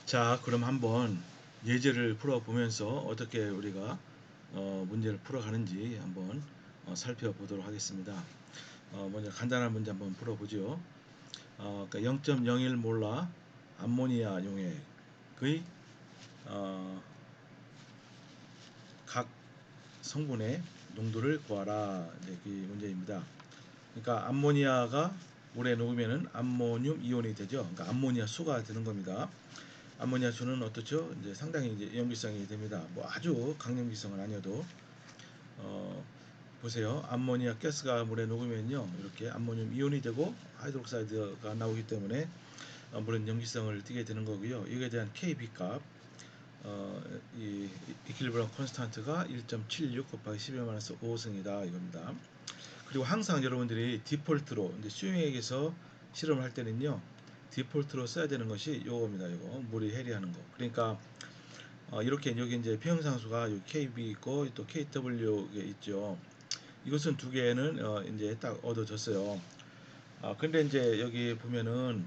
자, 그럼 한번 예제를 풀어보면서 어떻게 우리가 문제를 풀어가는지 한번 살펴보도록 하겠습니다. 먼저 간단한 문제 한번 풀어보죠. 그러니까 0.01 몰라 암모니아 용액의 각 성분의 농도를 구하라. 네, 그 문제입니다. 그러니까 암모니아가 물에 녹으면은 암모늄 이온이 되죠. 그러니까 암모니아 수가 되는 겁니다. 암모니아 수는 어떻죠? 이제 상당히 이제 염기성이 됩니다. 뭐 아주 강염기성은 아니어도 보세요. 암모니아 가스가 물에 녹으면요, 이렇게 암모늄 이온이 되고 하이드록사이드가 나오기 때문에 물은 염기성을 띠게 되는 거고요. 이거에 대한 KB 값, 이 이퀄리브럼 콘스탄트가 1.76 곱하기 10의 5승이다 이겁니다. 그리고 항상 여러분들이 디폴트로 이제 수용액에서 실험을 할 때는요, 디폴트로 써야 되는 것이 요겁니다. 요거 물이 해리하는 거. 그러니까 이렇게 여기 이제 평형상수가 KB 있고 또 KW 있죠. 이것은 두 개는 이제 딱 얻어졌어요. 근데 이제 여기 보면은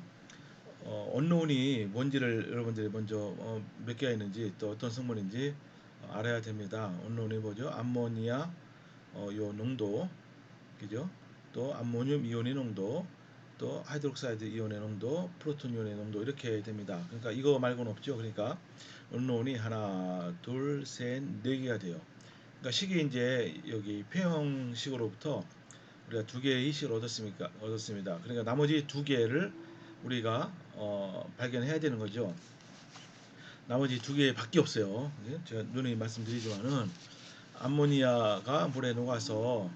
언노운이 뭔지를 여러분들이 먼저 몇 개가 있는지 또 어떤 성분인지 알아야 됩니다. 언노운이 뭐죠? 암모니아 요 농도, 그죠? 또 암모늄 이온의 농도, 또 하이드록사이드 이온의 농도, 프로톤 이온의 농도 이렇게 됩니다. 그러니까 이거 말고는 없죠. 그러니까 언노운이 하나, 둘, 셋, 네 개가 돼요. 그러니까 식이 이제 여기 평형식으로부터 우리가 두 개의 식을 얻었습니다. 그러니까 나머지 두 개를 우리가 발견해야 되는 거죠. 나머지 두 개밖에 없어요. 제가 누누이 말씀드리지만은 암모니아가 물에 녹아서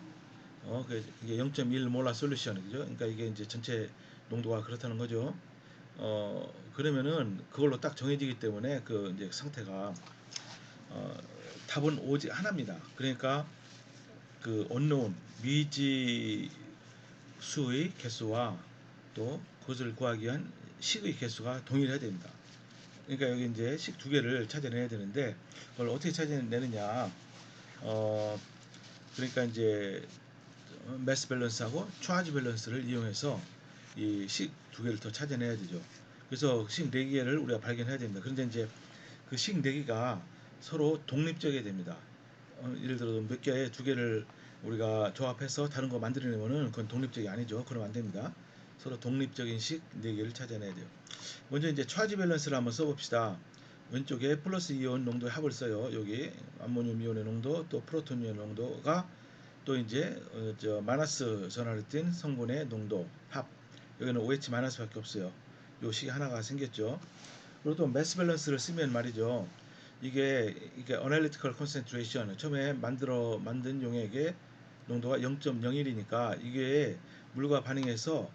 이게 0.1 몰라 솔루션 그죠? 그러니까 이게 이제 전체 농도가 그렇다는 거죠. 그러면은 그걸로 딱 정해지기 때문에 그 이제 상태가 어, 답은 오직 하나입니다. 그러니까 그 unknown 미지 수의 개수와 또 그것을 구하기 위한 식의 개수가 동일해야 됩니다. 그러니까 여기 이제 식 두 개를 찾아내야 되는데 그걸 어떻게 찾아내느냐? 어 그러니까 이제 매스 밸런스하고 차지 밸런스를 이용해서 이 식 두 개를 더 찾아내야 되죠. 그래서 식 네 개를 우리가 발견해야 됩니다. 그런데 이제 그 식 네 개가 서로 독립적이어야 됩니다. 예를 들어 몇 개의 두 개를 우리가 조합해서 다른 거 만들어내면은 그건 독립적이 아니죠. 그러면 안 됩니다. 서로 독립적인 식 네 개를 찾아내야 돼요. 먼저 이제 차지 밸런스를 한번 써봅시다. 왼쪽에 플러스 이온 농도의 합을 써요. 여기 암모늄 이온의 농도 또 프로톤 이온 농도가 또 이제 저 마이너스 전하를 띤 성분의 농도 합. 여기는 OH 마이너스밖에 없어요. 요 식이 하나가 생겼죠. 그리고 또 매스 밸런스를 쓰면 말이죠. 이게 analytical concentration 처음에 만든 용액의 농도가 0.01이니까 이게 물과 반응해서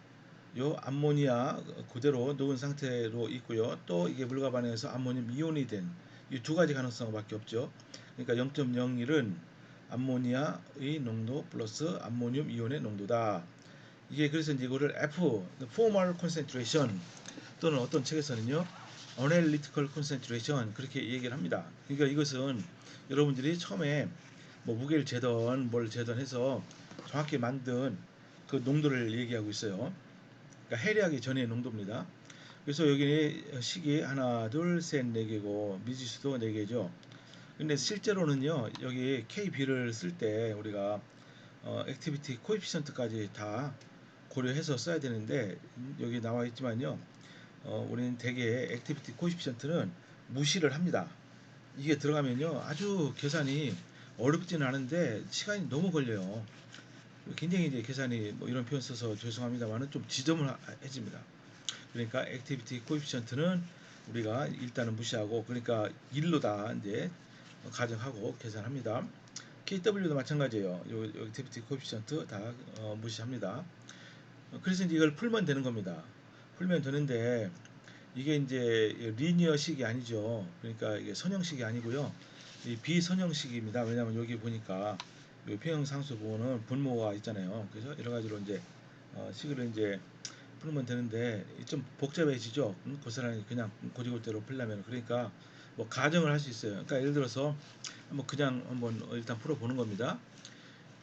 요 암모니아 그대로 녹은 상태로 있고요. 또 이게 물과 반응해서 암모늄 이온이 된 이 두 가지 가능성밖에 없죠. 그러니까 0.01은 암모니아의 농도 플러스 암모늄 이온의 농도다. 이게 그래서 이제 이거를 F, formal concentration 또는 어떤 책에서는요, analytical concentration 그렇게 얘기를 합니다. 그러니까 이것은 여러분들이 처음에 뭐 무게를 재던 뭘 재던 해서 정확히 만든 그 농도를 얘기하고 있어요. 그러니까 해리하기 전의 농도입니다. 그래서 여기 식이 하나, 둘, 셋, 네 개고 미지수도 네 개죠. 근데 실제로는요, 여기 KB를 쓸 때 우리가 액티비티 코에피션트까지 다 고려해서 써야 되는데 여기 나와 있지만요. 우리는 대개 액티비티 코에피션트는 무시를 합니다. 이게 들어가면요. 아주 계산이 어렵지는 않은데 시간이 너무 걸려요. 굉장히 이제 계산이 뭐 이런 표현 써서 죄송합니다만은 좀 지저분해집니다. 그러니까 액티비티 코에피션트는 우리가 일단은 무시하고 그러니까 1로 다 이제 가정하고 계산합니다. KW도 마찬가지예요. 요 액티비티 코에피션트 다 무시합니다. 그래서 이제 이걸 풀면 되는 겁니다. 풀면 되는데 이게 이제 리니어식이 아니죠. 그러니까 이게 선형식이 아니고요. 이 비선형식입니다. 왜냐하면 여기 보니까 이 평형상수 부호는 분모가 있잖아요. 그래서 여러 가지로 이제 식을 이제 풀면 되는데 좀 복잡해지죠. 고스란히 그냥 고지골대로 풀려면 그러니까 뭐 가정을 할 수 있어요. 그러니까 예를 들어서 한번 그냥 한번 일단 풀어보는 겁니다.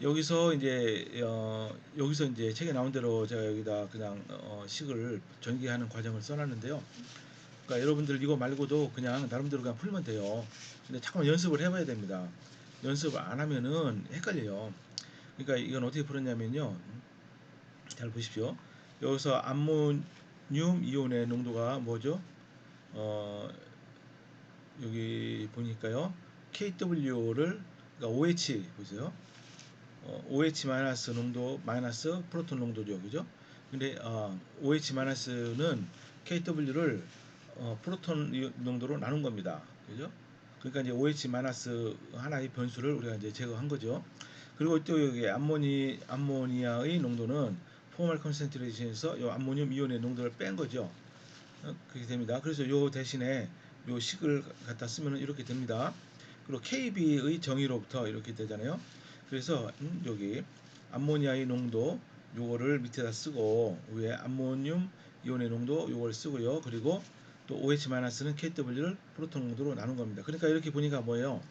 여기서 이제 책에 나온 대로 제가 여기다 그냥 식을 전개하는 과정을 써놨는데요. 그러니까 여러분들 이거 말고도 그냥 나름대로 그냥 풀면 돼요. 근데 자꾸 연습을 해봐야 됩니다. 연습을 안 하면은 헷갈려요. 그러니까 이건 어떻게 풀었냐면요. 잘 보십시오. 여기서 암모늄 이온의 농도가 뭐죠? 어, 여기 보니까요. KW를 그러니까 OH 보세요. OH 마이너스 농도 마이너스 프로톤 농도죠, 그죠? 근데 OH 마이너스는 KW를 프로톤 농도로 나눈 겁니다, 그죠? 그러니까 이제 OH 마이너스 하나의 변수를 우리가 이제 제거한 거죠. 그리고 또 여기 암모니아의 농도는 포멀 컨센트레이션에서 이 암모늄 이온의 농도를 뺀 거죠. 그렇게 됩니다. 그래서 요 대신에 요 식을 갖다 쓰면 이렇게 됩니다. 그리고 KB의 정의로부터 이렇게 되잖아요. 그래서 여기 암모니아의 농도 요거를 밑에다 쓰고 위에 암모늄 이온의 농도 요걸 쓰고요. 그리고 또 OH-는 KW를 프로톤 농도로 나눈 겁니다. 그러니까 이렇게 보니까 뭐예요?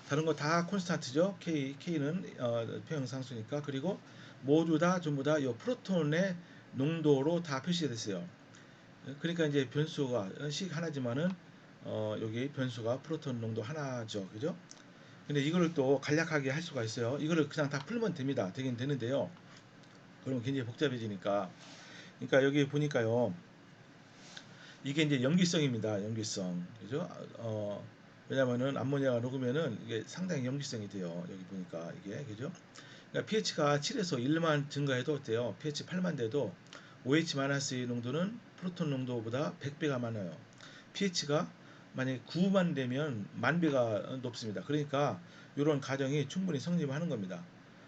다른 거 다 콘스탄트죠. K는 평형상수니까. 그리고 모두 다 전부 다 이 프로톤의 농도로 다 표시가 됐어요. 그러니까 이제 변수가 식 하나지만은 여기 변수가 프로톤 농도 하나죠, 그죠? 근데 이거를 또 간략하게 할 수가 있어요. 이거를 그냥 다 풀면 됩니다. 되긴 되는데요. 그러면 굉장히 복잡해지니까. 그러니까 여기 보니까요. 이게 이제 염기성입니다. 염기성, 그죠? 왜냐면은 암모니아가 녹으면은 이게 상당히 염기성이 돼요. 여기 보니까 이게, 그죠? 그러니까 pH가 7에서 1만 증가해도 어때요? pH 8만 돼도 OH-의 농도는 프로톤 농도보다 100배가 많아요. pH가 만약에 9만 되면 10,000배가 높습니다. 그러니까 이런 가정이 충분히 성립하는 겁니다.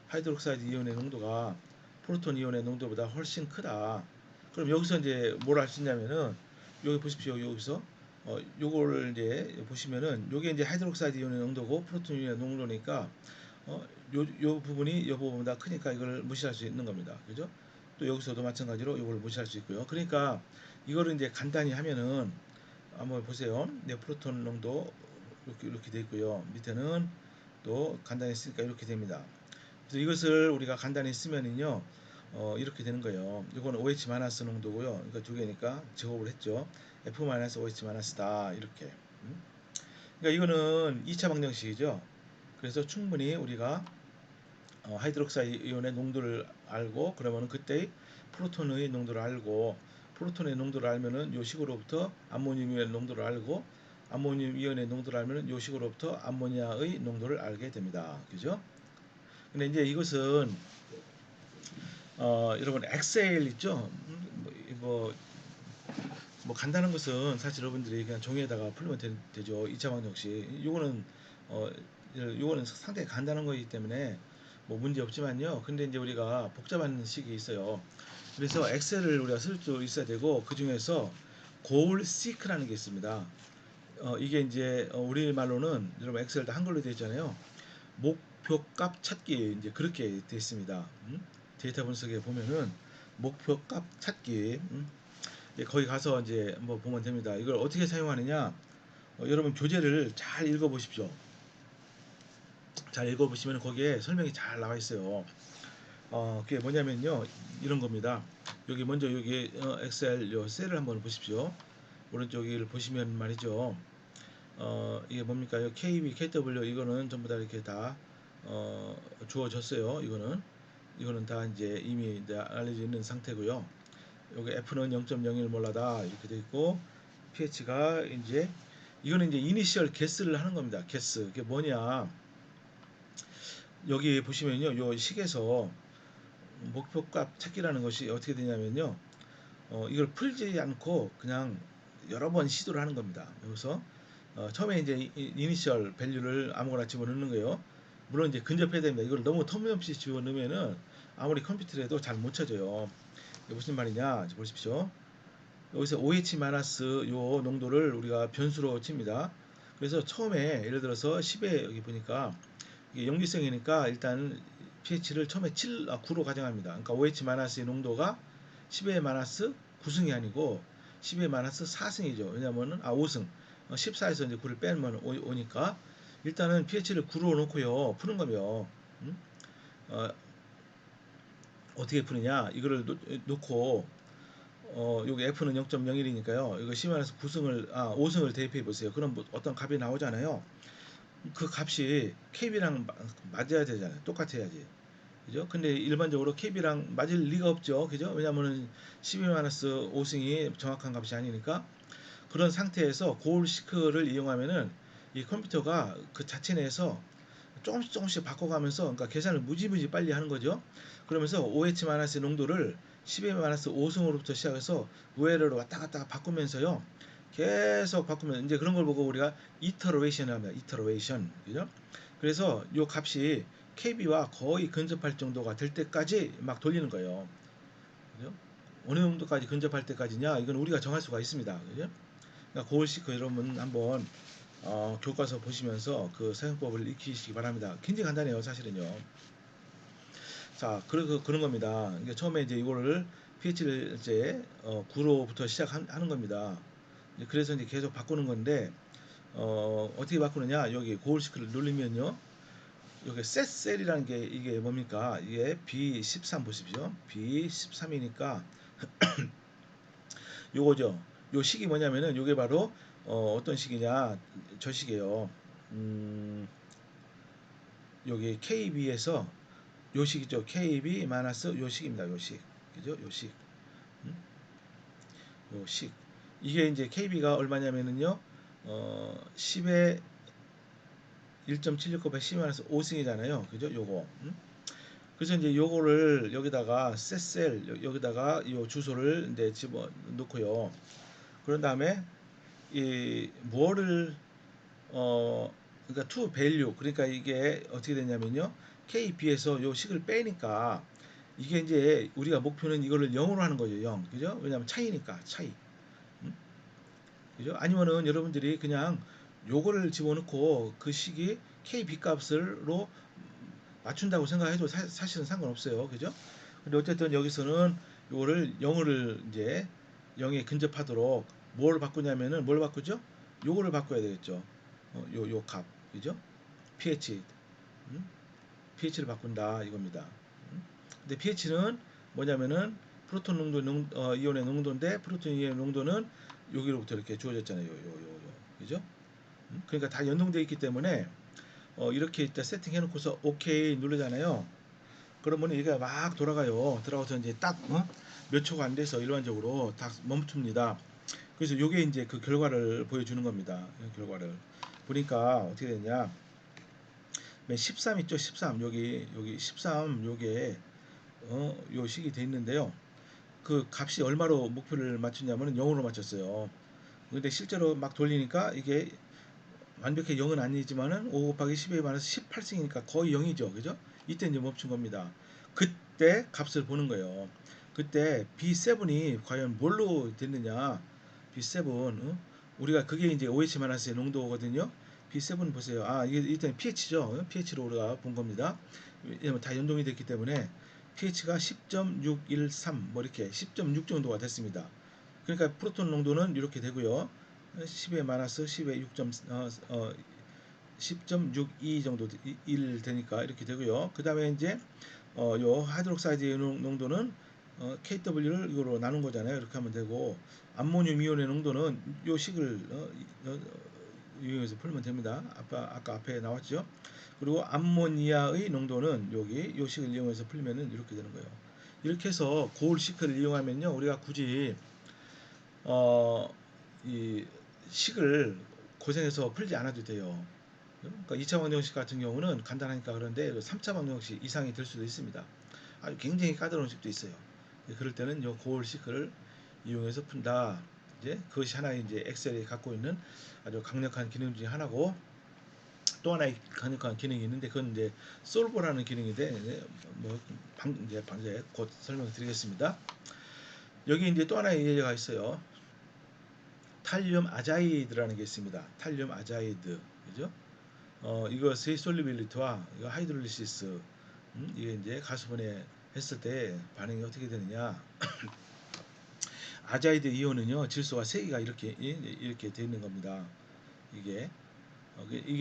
하이드록사이드 이온의 농도가 프로톤 이온의 농도보다 훨씬 크다. 그럼 여기서 이제 뭘 할 수 있냐면은 여기 보십시오. 여기서 요거를 이제 보시면은 요게 이제 하이드록사이드 이온의 농도고 프로톤 이온의 농도니까 요 부분이 요 부분보다 크니까 이걸 무시할 수 있는 겁니다. 그죠? 또 여기서도 마찬가지로 이걸 무시할 수 있고요. 그러니까 이거를 이제 간단히 하면은 한번 보세요. 네, 프로톤 농도 이렇게 돼 있고요. 밑에는 또 간단히 쓰니까 이렇게 됩니다. 그래서 이것을 우리가 간단히 쓰면은요. 이렇게 되는 거예요. 이거는 OH 마이너스 농도고요. 그러니까 두 개니까 제곱을 했죠. F 마이너스 OH 마이너스다 이렇게. 그러니까 이거는 2차 방정식이죠. 그래서 충분히 우리가 하이드록사이드 이온의 농도를 알고 그러면 그때 프로톤의 농도를 알고 프로톤의 농도를 알면은 요 식으로부터 암모늄 이온의 농도를 알고 암모늄 이온의 농도를 알면은 요 식으로부터 암모니아의 농도를 알게 됩니다. 그죠? 근데 이제 이것은 여러분 엑셀 있죠? 뭐, 뭐 간단한 것은 사실 여러분들이 그냥 종이에다가 풀면 되죠. 2차 방정식. 요거는 상당히 간단한 거이기 때문에 뭐 문제 없지만요. 근데 이제 우리가 복잡한 식이 있어요. 그래서 엑셀을 우리가 쓸 수 있어야 되고 그 중에서 goal seek라는 게 있습니다. 이게 이제 우리말로는 여러분 엑셀 다 한글로 되어 있잖아요. 목표값 찾기 이제 그렇게 되어 있습니다. 데이터 분석에 보면은 목표값 찾기 거기 가서 이제 뭐 보면 됩니다. 이걸 어떻게 사용하느냐? 여러분 교재를 잘 읽어보십시오. 잘 읽어보시면 거기에 설명이 잘 나와 있어요. 그게 뭐냐면요, 이런 겁니다. 여기 먼저 여기 엑셀 요 셀을 한번 보십시오. 오른쪽을 보시면 말이죠. 이게 뭡니까? KB, KW 이거는 전부 다 이렇게 다 주어졌어요. 이거는 다 이제 이미 이제 알려져 있는 상태고요. 여기 F는 0.01 몰라다 이렇게 돼 있고 pH가 이제 이거는 이제 이니셜 게스를 하는 겁니다. 게스. 그게 뭐냐? 여기 보시면요. 요 식에서 목표값 찾기라는 것이 어떻게 되냐면요. 이걸 풀지 않고 그냥 여러 번 시도를 하는 겁니다. 여기서 처음에 이제 이니셜 밸류를 아무거나 집어넣는 거예요. 물론 이제 근접해야 됩니다. 이걸 너무 터무니없이 집어넣으면은 아무리 컴퓨터를 해도 잘 못 찾아요. 이게 무슨 말이냐? 보십시오. 여기서 OH- 요 농도를 우리가 변수로 칩니다. 그래서 처음에 예를 들어서 10에 여기 보니까 이게 염기성이니까 일단 pH를 처음에 9로 가정합니다. 그러니까 OH- 의 농도가 10의 마이너스 9승이 아니고 10의 마이너스 4승이죠. 왜냐면은 5승 14에서 이제 9를 빼면 5니까 일단은 pH를 9로 놓고요. 푸는 거며 어떻게 푸느냐 이거를 놓고 여기 F는 0.01이니까요. 이거 10-9승을 5승을 대입해 보세요. 그럼 뭐 어떤 값이 나오잖아요. 그 값이 KB랑 맞아야 되잖아요. 똑같아야지. 그죠? 근데 일반적으로 KB랑 맞을 리가 없죠. 그죠? 왜냐면은 12-5승이 정확한 값이 아니니까. 그런 상태에서 고울 시크를 이용하면은 이 컴퓨터가 그 자체 내에서 조금씩 바꿔가면서, 그러니까 계산을 무지무지 빨리 하는 거죠. 그러면서 OH- 농도를 12-5승으로부터 시작해서 우회로로 왔다 갔다 바꾸면서요. 계속 바꾸면 이제 그런 걸 보고 우리가 이터레이션을 합니다. 이터레이션. 그죠? 그래서 요 값이 KB와 거의 근접할 정도가 될 때까지 막 돌리는 거예요. 그죠? 어느 정도까지 근접할 때까지냐? 이건 우리가 정할 수가 있습니다. 그죠? 그러니까 고울시크 여러분 한번 교과서 보시면서 그 사용법을 익히시기 바랍니다. 굉장히 간단해요, 사실은요. 자, 그런 겁니다. 그러니까 처음에 이제 이거를 pH를 이제 9로부터 시작하는 겁니다. 그래서 이제 계속 바꾸는 건데 어떻게 바꾸느냐? 여기 고울시크를 누르면요. 여기 set 셀이라는 게 이게 뭡니까? 이게 B13 보십시오. B13이니까 요거죠. 요 식이 뭐냐면은 요게 바로 어떤 식이냐? 저 식이에요. 여기 KB에서 요 식이죠. KB 마이너스 요 식입니다. 요 식. 그죠? 요 식. 음? 요 식. 이게 이제 KB가 얼마냐면은요. 10에 1.76 곱하기 10 마이너스 5승이잖아요. 그죠? 요거. 그래서 이제 요거를 여기다가 셋셀 여기다가 요 주소를 이제 집어 넣고요. 그런 다음에 이 뭐를 그러니까 to value, 그러니까 이게 어떻게 되냐면요. KB에서 요 식을 빼니까 이게 이제 우리가 목표는 이거를 0으로 하는 거죠. 0. 그죠? 왜냐면 차이니까 차이. 음? 그죠? 아니면은 여러분들이 그냥 요거를 집어넣고 그 식이 KB 값으로 맞춘다고 생각해도 사실은 상관없어요. 그죠? 근데 어쨌든 여기서는 요거를 0을 이제 0에 근접하도록 뭘 바꾸냐면은 뭘 바꾸죠? 요거를 바꿔야 되겠죠. 요 값. 그죠? pH. 음? pH를 바꾼다 이겁니다. 근데 pH는 뭐냐면은 프로톤 농도 이온의 농도인데 프로톤 이온의 농도는 여기로부터 이렇게 주어졌잖아요. 그죠? 그러니까 다 연동되어 있기 때문에 이렇게 일단 세팅해 놓고서 오케이 누르잖아요. 그러면 이게 막 돌아가요. 들어가서 이제 딱 몇 초가 안 돼서 일반적으로 다 멈춥니다. 그래서 요게 이제 그 결과를 보여주는 겁니다. 결과를 보니까 어떻게 되냐? 13 있죠? 13 여기 13 요게 요 식이 돼 있는데요. 그 값이 얼마로 목표를 맞췄냐면은 0으로 맞췄어요. 근데 실제로 막 돌리니까 이게 완벽히 0은 아니지만은 5 곱하기 10에 반해서 18승이니까 거의 0이죠. 그죠? 이때 이제 멈춘 겁니다. 그때 값을 보는 거예요. 그때 B7이 과연 뭘로 됐느냐? B7, 우리가 그게 이제 OH-의 농도거든요. B7 보세요. 이게 일단 pH죠. pH로 우리가 본 겁니다. 왜냐면 다 연동이 됐기 때문에 pH가 10.613 뭐 이렇게 10.6 정도가 됐습니다. 그러니까 프로톤 농도는 이렇게 되고요. 10에 마이너스 10에 10.62 정도 1 되니까 이렇게 되고요. 그 다음에 이제 요 하이드록사이드 농도는 KW를 이거로 나눈 거잖아요. 이렇게 하면 되고 암모늄 이온의 농도는 요 식을 이용해서 풀면 됩니다. 아까 앞에 나왔죠. 그리고 암모니아의 농도는 여기 요 식을 이용해서 풀면은 이렇게 되는 거예요. 이렇게 해서 고울 시크를 이용하면요, 우리가 굳이 이 식을 고생해서 풀지 않아도 돼요. 그러니까 2차 방정식 같은 경우는 간단하니까 그런데 3차 방정식 이상이 될 수도 있습니다. 아주 굉장히 까다로운 식도 있어요. 그럴 때는 요 고울 시크를 이용해서 푼다. 이제 그것이 하나의 이제 엑셀이 갖고 있는 아주 강력한 기능 중에 하나고, 또 하나의 강력한 기능이 있는데 그건 이제 솔버라는 기능인데 이제 방제 곧 설명드리겠습니다. 여기 이제 또 하나의 예제가 있어요. 탈륨 아자이드라는 게 있습니다. 탈륨 아자이드, 그죠? 이것의 솔리빌리티와 이거 하이드롤리시스, 이게 이제 가수분해 했을 때 반응이 어떻게 되느냐? 아자이드 이온은요, 질소가 3개가 이렇게 돼 있는 겁니다. 이게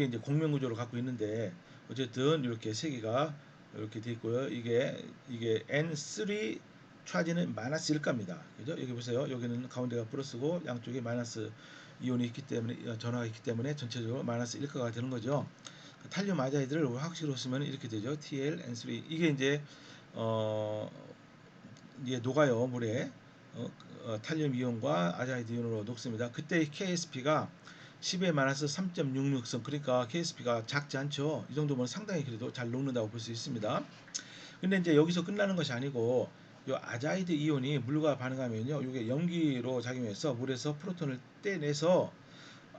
이제 공명 구조를 갖고 있는데 어쨌든 이렇게 3개가 이렇게 돼 있고요. 이게 N3 차지는 마이너스 1가입니다. 그죠? 여기 보세요. 여기는 가운데가 플러스고 양쪽에 마이너스 이온이 있기 때문에 전하가 있기 때문에 전체적으로 마이너스 1가가 되는 거죠. 탈륨 아자이드를 화학식으로 쓰면 이렇게 되죠. TlN3 이게 이제 이게 녹아요 물에 탈륨 이온과 아자이드 이온으로 녹습니다. 그때 KSP가 10의 마이너스 3.66성 그러니까 KSP가 작지 않죠. 이 정도면 상당히 그래도 잘 녹는다고 볼 수 있습니다. 근데 이제 여기서 끝나는 것이 아니고 요 아자이드 이온이 물과 반응하면요 이게 염기로 작용해서 물에서 프로톤을 떼내서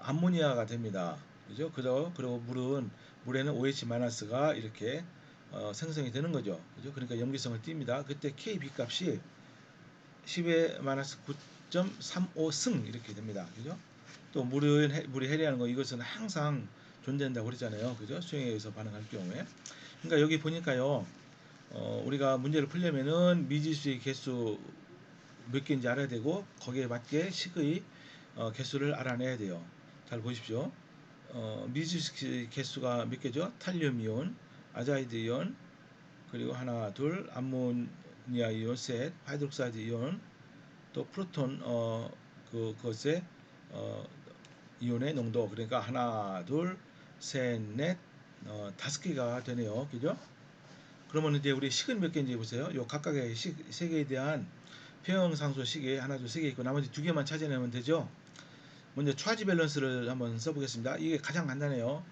암모니아가 됩니다. 그죠? 그리고 물에는 OH-가 이렇게 생성이 되는 거죠. 그죠? 그러니까 염기성을 띱니다. 그때 KB 값이 10의 마이너스 9.35승 이렇게 됩니다. 그죠? 또 물이 해리하는 거 이것은 항상 존재한다고 그랬잖아요. 그죠? 수행에 의해서 반응할 경우에. 그러니까 여기 보니까요. 우리가 문제를 풀려면은 미지수의 개수 몇 개인지 알아야 되고 거기에 맞게 식의 개수를 알아내야 돼요. 잘 보십시오. 미지수 개수가 몇 개죠? 탈륨 이온, 아자이드 이온, 그리고 하나, 둘, 암모니아 이온, 셋, 하이드록사이드 이온, 또 프로톤 그것의 이온의 농도 그러니까 하나, 둘, 셋, 넷, 5개가 되네요. 그죠? 그러면 이제 우리 식은 몇 개인지 보세요. 요 각각의 세 개에 대한 평형상수 식이 하나, 둘, 세 개 있고 나머지 두 개만 찾아내면 되죠. 먼저 차지 밸런스를 한번 써보겠습니다. 이게 가장 간단해요.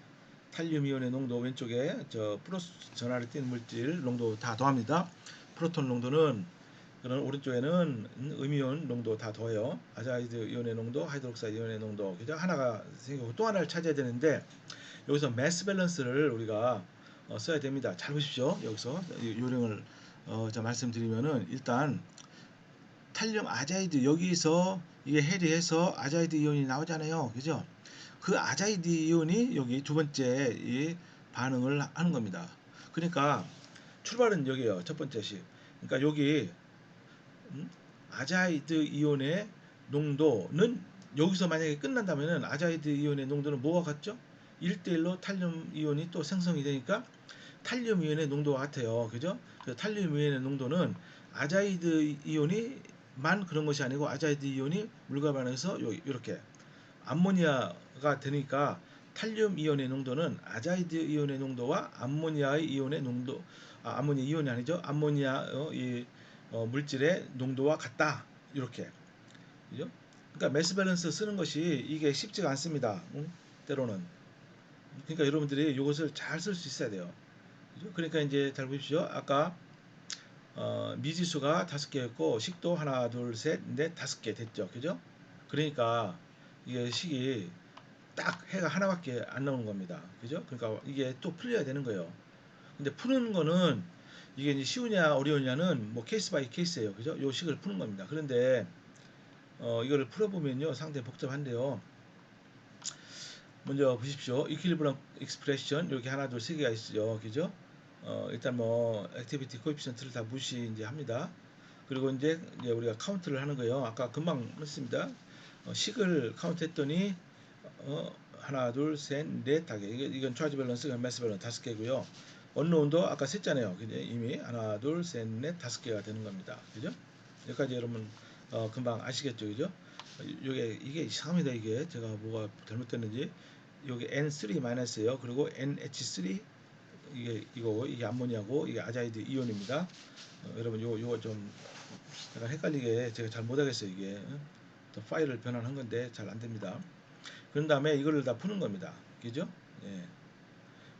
탈륨 이온의 농도 왼쪽에 저 플러스 전하를 띤 물질 농도 다 더합니다. 프로톤 농도는 그런 오른쪽에는 음이온 농도 다 더해요. 아자이드 이온의 농도, 하이드록사이드 이온의 농도 그죠? 하나가 생기고 또 하나를 찾아야 되는데 여기서 매스 밸런스를 우리가 써야 됩니다. 잘 보십시오. 여기서 요령을 말씀드리면은 일단 탈륨 아자이드 여기서 이게 해리해서 아자이드 이온이 나오잖아요. 그죠? 그 아자이드 이온이 여기 두 번째 이 반응을 하는 겁니다. 그러니까 출발은 여기에요. 첫 번째 식. 그러니까 여기 아자이드 이온의 농도는 여기서 만약에 끝난다면은 아자이드 이온의 농도는 뭐와 같죠? 1대1로 탈륨 이온이 또 생성이 되니까 탈륨 이온의 농도와 같아요. 그죠? 그 탈륨 이온의 농도는 아자이드 이온이만 그런 것이 아니고 아자이드 이온이 물과 반응해서 이렇게 암모니아가 되니까 탈륨 이온의 농도는 아자이드 이온의 농도와 암모니아의 이온의 농도 암모니아 이온이 아니죠. 암모니아 이 물질의 농도와 같다. 이렇게. 그죠? 그러니까 매스 밸런스 쓰는 것이 이게 쉽지가 않습니다. 때로는. 그러니까 여러분들이 이것을 잘 쓸 수 있어야 돼요. 그죠? 그러니까 이제 잘 보십시오. 아까 미지수가 5개였고 식도 하나, 둘, 셋, 넷, 5개 됐죠. 그죠? 그러니까 이게 식이 딱 해가 하나밖에 안 나오는 겁니다. 그죠? 그러니까 이게 또 풀려야 되는 거예요. 근데 푸는 거는 이게 이제 쉬우냐 어려우냐는 뭐 케이스 바이 케이스예요. 그죠? 요 식을 푸는 겁니다. 그런데 이거를 풀어보면요 상당히 복잡한데요. 먼저 보십시오. 이퀄리브럼 익스프레션 이렇게 하나 둘 세 개가 있죠. 그죠? 일단 뭐 액티비티 코에피션트를 다 무시 이제 합니다. 그리고 이제 우리가 카운트를 하는 거예요. 아까 금방 했습니다. 식을 카운트했더니 하나, 둘, 셋, 넷, 다개. 이건 차지 밸런스, 매스 밸런스 5개고요. 언노운도 아까 셌잖아요. 그죠? 이미 하나, 둘, 셋, 넷, 5개가 되는 겁니다. 그죠? 여기까지 여러분 금방 아시겠죠, 그죠? 이게 이상합니다. 이게 제가 뭐가 잘못됐는지 여기 N3 마이너스예요. 그리고 NH3 이게 암모니아고 이게 아자이드 이온입니다. 여러분 요거 좀 약간 헷갈리게 제가 잘 못하겠어요. 이게 또 파일을 변환한 건데 잘 안 됩니다. 그런 다음에 이거를 다 푸는 겁니다. 그죠? 예.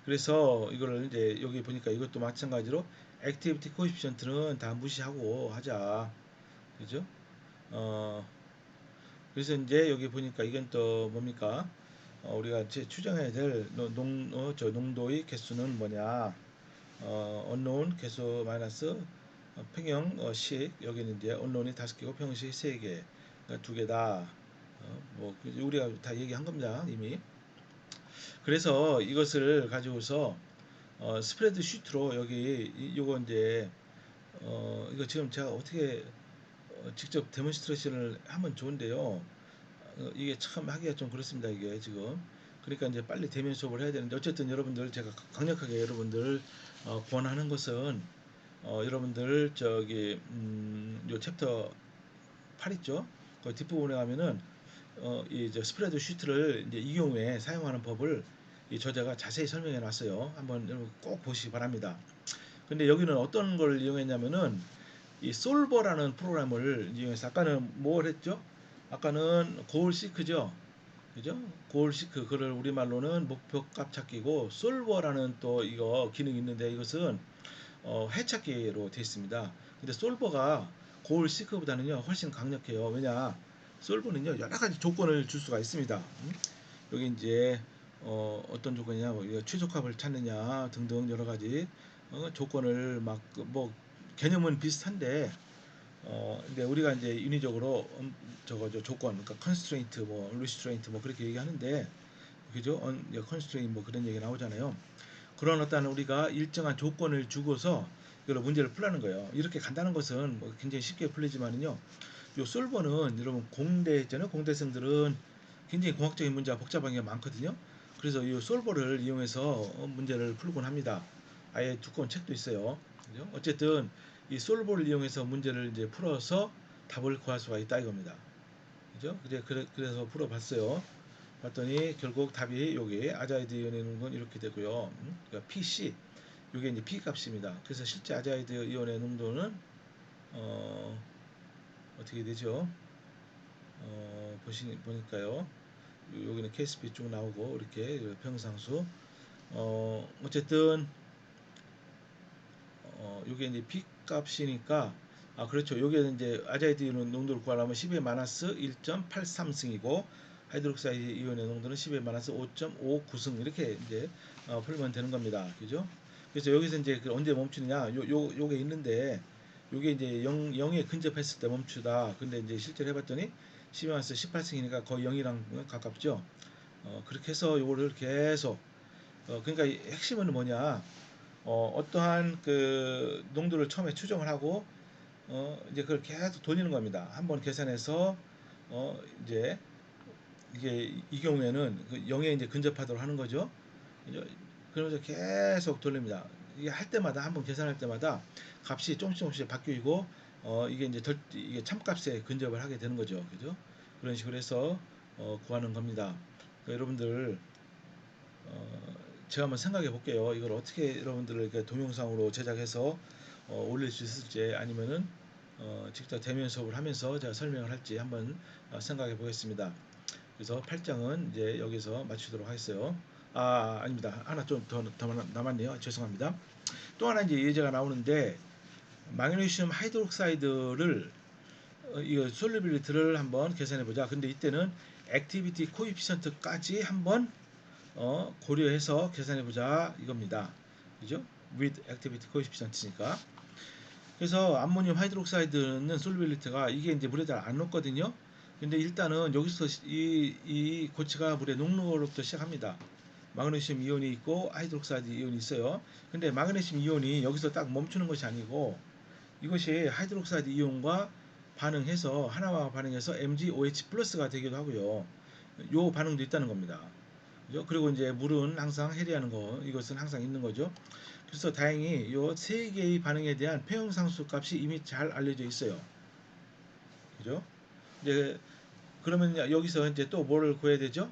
그래서 이거를 이제 여기 보니까 이것도 마찬가지로 액티비티 코에피션트는 다 무시하고 하자. 그죠? 어, 그래서 이제 여기 보니까 이건 또 뭡니까? 우리가 이제 추정해야 될 농도의 개수는 뭐냐? unknown 개수 마이너스 평형 식 여기는 이제 unknown이 5개고 평형식 3개, 그러니까 2개다. 뭐 우리가 다 얘기한 겁니다 이미. 그래서 이것을 가지고서 스프레드 시트로 여기 요거 이제 이거 지금 제가 어떻게 직접 데몬스트레이션을 하면 좋은데요. 이게 참 하기가 좀 그렇습니다. 이게 지금 그러니까 이제 빨리 대면 수업을 해야 되는데 어쨌든 여러분들 제가 강력하게 여러분들 권하는 것은 여러분들 저기 요 챕터 8 있죠? 그 뒷부분에 가면은 이제 스프레드 시트를 이제 이 경우에 사용하는 법을 이 저자가 자세히 설명해 놨어요. 한번 여러분 꼭 보시기 바랍니다. 근데 여기는 어떤 걸 이용했냐면은 이 솔버라는 프로그램을 이용해서 아까는 뭘 했죠? 아까는 고올 시크죠. 그죠? 고올 시크 그걸 우리말로는 목표값 찾기고 솔버라는 또 이거 기능이 있는데 이것은 해찾기로 되어 있습니다. 근데 솔버가 고올 시크보다는요 훨씬 강력해요. 왜냐? 솔버는요 여러 가지 조건을 줄 수가 있습니다. 여기 이제 어떤 조건이냐, 뭐 최적합을 찾느냐 등등 여러 가지 조건을 막 뭐 개념은 비슷한데 근데 우리가 이제 인위적으로 저거 조건, 그러니까 constraint, 뭐 restraint 뭐 그렇게 얘기하는데 그죠? constraint 뭐 그런 얘기 나오잖아요. 그런 어떤 우리가 일정한 조건을 주고서 이걸 문제를 풀라는 거예요. 이렇게 간단한 것은 뭐 굉장히 쉽게 풀리지만은요. 요 솔버는 여러분 공대 있잖아요. 공대생들은 굉장히 공학적인 문제가 복잡한 게 많거든요. 그래서 이 솔버를 이용해서 문제를 풀곤 합니다. 아예 두꺼운 책도 있어요. 그죠? 어쨌든 이 솔버를 이용해서 문제를 이제 풀어서 답을 구할 수가 있다 이겁니다. 그죠? 그래서 풀어봤어요. 봤더니 결국 답이 여기 아자이드 이온의 건 이렇게 되고요. 그러니까 PC 이게 이제 P 값입니다. 그래서 실제 아자이드 이온의 농도는 어떻게 되죠? 보니까요. 여기는 KSP 쭉 나오고 이렇게 평상수. 어쨌든 이게 이제 P 값이니까 그렇죠. 여기는 이제 아자이드 이온 농도를 구하려면 10의 마이너스 1.83승이고 하이드록사이드 이온의 농도는 10의 마이너스 5.59승 이렇게 이제 풀면 되는 겁니다. 그죠? 그래서 여기서 이제 언제 멈추느냐? 요게 있는데 요게 이제 0에 근접했을 때 멈추다. 근데 이제 실제로 해봤더니 10의 마이너스 18승이니까 거의 0이랑 가깝죠. 그렇게 해서 요거를 계속 그러니까 핵심은 뭐냐? 어떠한 그 농도를 처음에 추정을 하고 이제 그걸 계속 돌리는 겁니다. 한번 계산해서 이제 이게 이 경우에는 그 0에 이제 근접하도록 하는 거죠. 그러면서 계속 돌립니다. 이게 할 때마다 한번 계산할 때마다 값이 조금씩 바뀌고 이게 이제 이게 참값에 근접을 하게 되는 거죠. 그죠? 그런 식으로 해서 구하는 겁니다. 그러니까 여러분들 제가 한번 생각해 볼게요. 이걸 어떻게 여러분들을 이렇게 동영상으로 제작해서 올릴 수 있을지 아니면은 직접 대면 수업을 하면서 제가 설명을 할지 한번 생각해 보겠습니다. 그래서 8장은 이제 여기서 마치도록 하겠어요. 아닙니다. 하나 좀 더 남았네요. 죄송합니다. 또 하나 이제 예제가 나오는데 마그네슘 하이드록사이드를 이거 솔루빌리티를 한번 계산해 보자. 근데 이때는 액티비티 코이피션트까지 한번 고려해서 계산해 보자 이겁니다. 그죠? with activity coefficient니까. 그래서 암모늄 하이드록사이드는 솔빌리티가 이게 이제 물에 잘 안 녹거든요. 근데 일단은 여기서 이 고치가 물에 녹는 것부터 시작합니다. 마그네슘 이온이 있고 하이드록사이드 이온이 있어요. 근데 마그네슘 이온이 여기서 딱 멈추는 것이 아니고 이것이 하이드록사이드 이온과 반응해서 하나와 반응해서 MgOH 플러스가 되기도 하고요. 요 반응도 있다는 겁니다. 그죠? 그리고 이제 물은 항상 해리하는 거 이것은 항상 있는 거죠. 그래서 다행히 요 세 개의 반응에 대한 평형상수 값이 이미 잘 알려져 있어요. 그죠? 이제 그러면 여기서 이제 또 뭐를 구해야 되죠?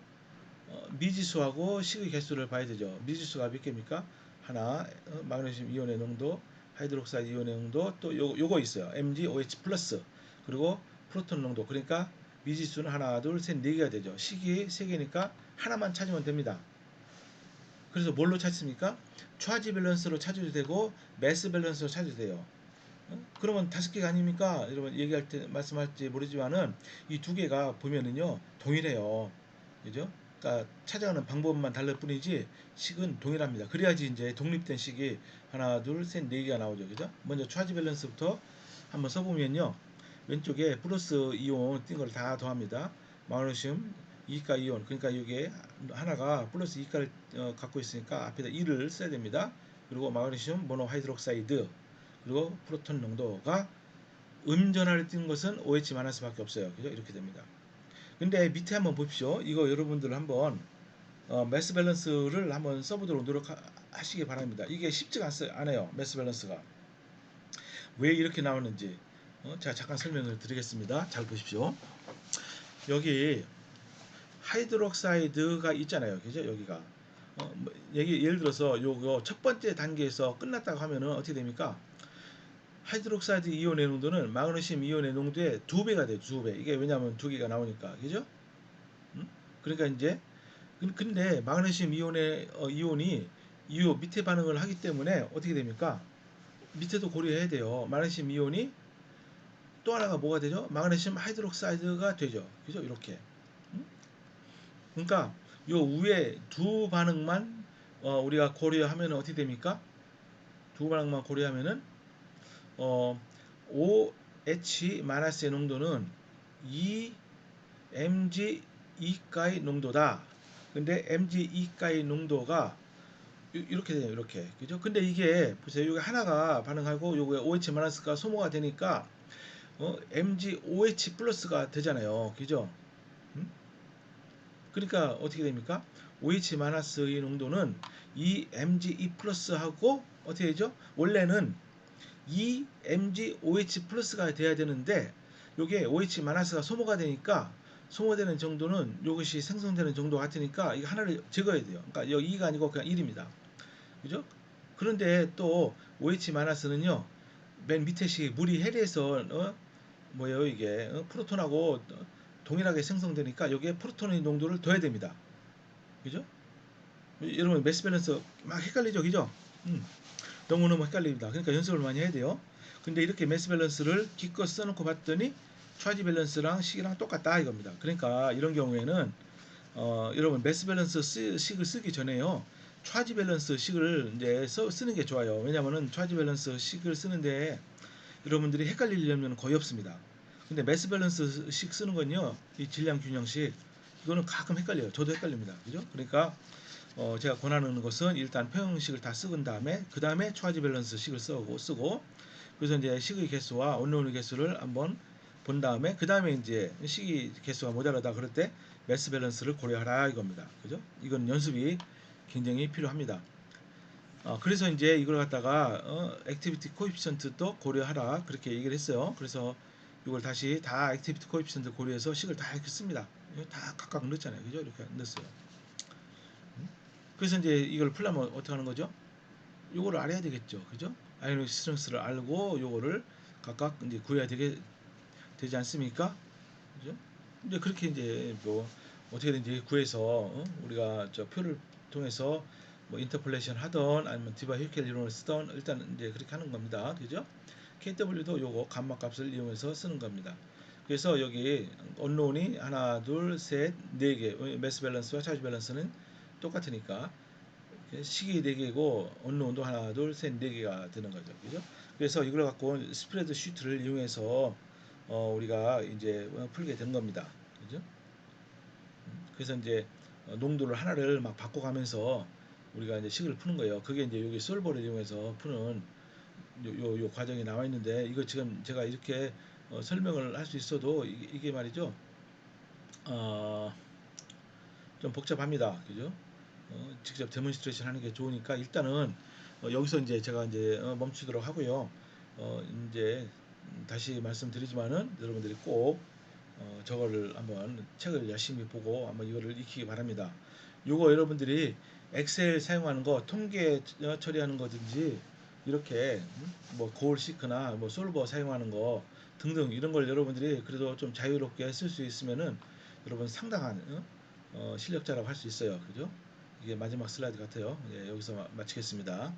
미지수하고 식의 개수를 봐야 되죠. 미지수가 몇 개입니까? 하나, 마그네슘 이온의 농도, 하이드록사이드 이온의 농도, 또 요거 있어요. MgOH 플러스 그리고 프로톤 농도. 그러니까 미지수는 하나, 둘, 셋, 네 개가 되죠. 식이 세 개니까 하나만 찾으면 됩니다. 그래서 뭘로 찾습니까? 차지 밸런스로 찾아도 되고 매스 밸런스로 찾아도 돼요. 그러면 5개가 아닙니까? 여러분 얘기할 때 말씀할지 모르지만은 이 두 개가 보면은요 동일해요. 그죠? 그러니까 찾아가는 방법만 다를 뿐이지 식은 동일합니다. 그래야지 이제 독립된 식이 하나, 둘, 셋, 네 개가 나오죠. 그죠? 먼저 차지 밸런스부터 한번 써보면요. 왼쪽에 플러스 이온 띈 걸 다 더합니다. 마그네슘 2가 이온 그러니까 이게 하나가 플러스 2가를 갖고 있으니까 앞에다 2를 써야 됩니다. 그리고 마그네슘 모노하이드록사이드 그리고 프로톤 농도가 음전하를 띈 것은 OH 마이너스밖에 없어요. 그죠? 이렇게 됩니다. 근데 밑에 한번 보십시오. 이거 여러분들 한번 매스 밸런스를 한번 써보도록 노력하시기 바랍니다. 이게 쉽지가 않아요. 매스 밸런스가. 왜 이렇게 나오는지 제가 잠깐 설명을 드리겠습니다. 잘 보십시오. 여기 하이드록사이드가 있잖아요. 그죠? 여기가 예를 들어서 요거 첫 번째 단계에서 끝났다고 하면은 어떻게 됩니까? 하이드록사이드 이온의 농도는 마그네슘 이온의 농도의 2배가 돼요. 2배. 이게 왜냐하면 두 개가 나오니까. 그죠? 그러니까 이제 근데 마그네슘 이온이 이 밑에 반응을 하기 때문에 어떻게 됩니까? 밑에도 고려해야 돼요. 마그네슘 이온이 또 하나가 뭐가 되죠? 마그네슘 하이드록사이드가 되죠. 그죠? 이렇게. 그러니까 요 위에 두 반응만 우리가 고려하면 어떻게 됩니까? 두 반응만 고려하면은 OH-의 농도는 2mg2가의 농도다. 근데 mg2가의 농도가 이렇게 돼요. 이렇게. 그죠? 근데 이게 보세요. 여기 하나가 반응하고 요게 OH-가 소모가 되니까 MgOH 플러스가 되잖아요. 그죠? 그러니까 어떻게 됩니까? OH-의 농도는 이 Mg2 플러스하고 어떻게 되죠? 원래는 이 MgOH 플러스가 돼야 되는데 요게 OH-가 소모가 되니까 소모되는 정도는 이것이 생성되는 정도 같으니까 이 하나를 적어야 돼요. 그러니까 여기 2가 아니고 그냥 1입니다. 그죠? 그런데 또 OH-는요. 맨 밑에 식 물이 해리해서 뭐예요 이게 프로톤하고 동일하게 생성되니까 여기에 프로톤의 농도를 더해야 됩니다. 그죠? 여러분 매스 밸런스 막 헷갈리죠, 그죠? 너무너무 헷갈립니다. 그러니까 연습을 많이 해야 돼요. 근데 이렇게 매스 밸런스를 기껏 써놓고 봤더니 차지 밸런스랑 식이랑 똑같다 이겁니다. 그러니까 이런 경우에는 여러분 매스 밸런스 식을 쓰기 전에요. 차지 밸런스 식을 이제 쓰는 게 좋아요. 왜냐면은 차지 밸런스 식을 쓰는데 여러분들이 헷갈리려면 거의 없습니다. 근데 매스 밸런스 식 쓰는 건요, 이 질량 균형식 이거는 가끔 헷갈려요. 저도 헷갈립니다. 그죠? 그러니까 제가 권하는 것은 일단 평형식을 다 쓰은 다음에 그 다음에 초하지 밸런스 식을 쓰고 그래서 이제 식의 개수와 언노운의 개수를 한번 본 다음에 그 다음에 이제 식의 개수가 모자라다 그럴 때 매스 밸런스를 고려하라 이겁니다. 그죠? 이건 연습이 굉장히 필요합니다. 그래서 이제 이걸 갖다가 액티비티 코에피션트도 고려하라 그렇게 얘기를 했어요. 그래서 이걸 다시 다 액티비티 코에피션트 고려해서 식을 다 이렇게 씁니다. 다 각각 넣었잖아요. 그죠? 이렇게 넣었어요. 그래서 이제 이걸 풀려면 어떻게 하는 거죠? 요거를 알아야 되겠죠. 그죠? 아이오닉 스트렝스를 알고 요거를 각각 이제 구해야 되지 않습니까? 그죠? 이제 그렇게 이제 뭐 어떻게든지 구해서 우리가 저 표를 통해서 뭐 인터폴레이션 하던 아니면 디바 히켈 이론을 쓰던 일단 이제 그렇게 하는 겁니다. 그죠? KW도 요거 감마 값을 이용해서 쓰는 겁니다. 그래서 여기 언론이 하나, 둘, 셋, 네 개. 매스 밸런스와 차지 밸런스는 똑같으니까 식이 4개고 언론도 하나, 둘, 셋, 4개가 되는 거죠. 그죠? 그래서 이걸 갖고 스프레드 시트를 이용해서 우리가 이제 풀게 된 겁니다. 그죠? 그래서 이제 농도를 하나를 막 바꿔가면서 우리가 이제 식을 푸는 거예요. 그게 이제 여기 솔버를 이용해서 푸는 요 과정이 나와 있는데 이거 지금 제가 이렇게 설명을 할 수 있어도 이게 말이죠. 어, 좀 복잡합니다. 그죠? 직접 데몬스트레이션 하는 게 좋으니까 일단은 여기서 이제 제가 이제 멈추도록 하고요. 이제 다시 말씀드리지만은 여러분들이 꼭 저거를 한번 책을 열심히 보고 한번 이거를 익히기 바랍니다. 요거 여러분들이 엑셀 사용하는 거 통계 처리하는 거든지 이렇게 뭐 고올 시크나 뭐 솔버 사용하는 거 등등 이런 걸 여러분들이 그래도 좀 자유롭게 쓸 수 있으면은 여러분 상당한 실력자라고 할 수 있어요. 그죠? 이게 마지막 슬라이드 같아요. 예, 여기서 마치겠습니다.